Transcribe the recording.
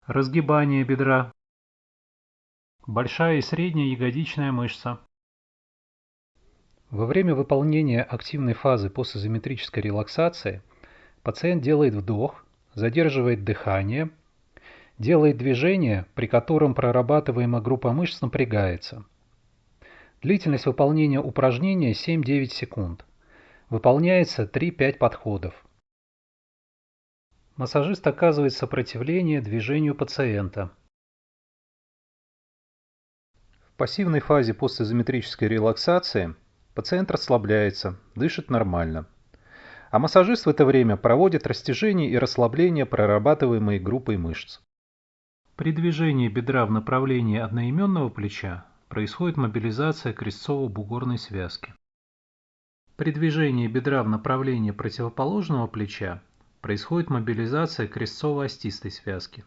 Разгибание бедра. Большая и средняя ягодичная мышца. Во время выполнения активной фазы постизометрической релаксации пациент делает вдох, задерживает дыхание, делает движение, при котором прорабатываемая группа мышц напрягается. Длительность выполнения упражнения 7-9 секунд. Выполняется 3-5 подходов. Массажист оказывает сопротивление движению пациента. В пассивной фазе постизометрической релаксации пациент расслабляется, дышит нормально. А массажист в это время проводит растяжение и расслабление прорабатываемой группой мышц. При движении бедра в направлении одноименного плеча происходит мобилизация крестцово-бугорной связки. При движении бедра в направлении противоположного плеча происходит мобилизация крестцово-остистой связки.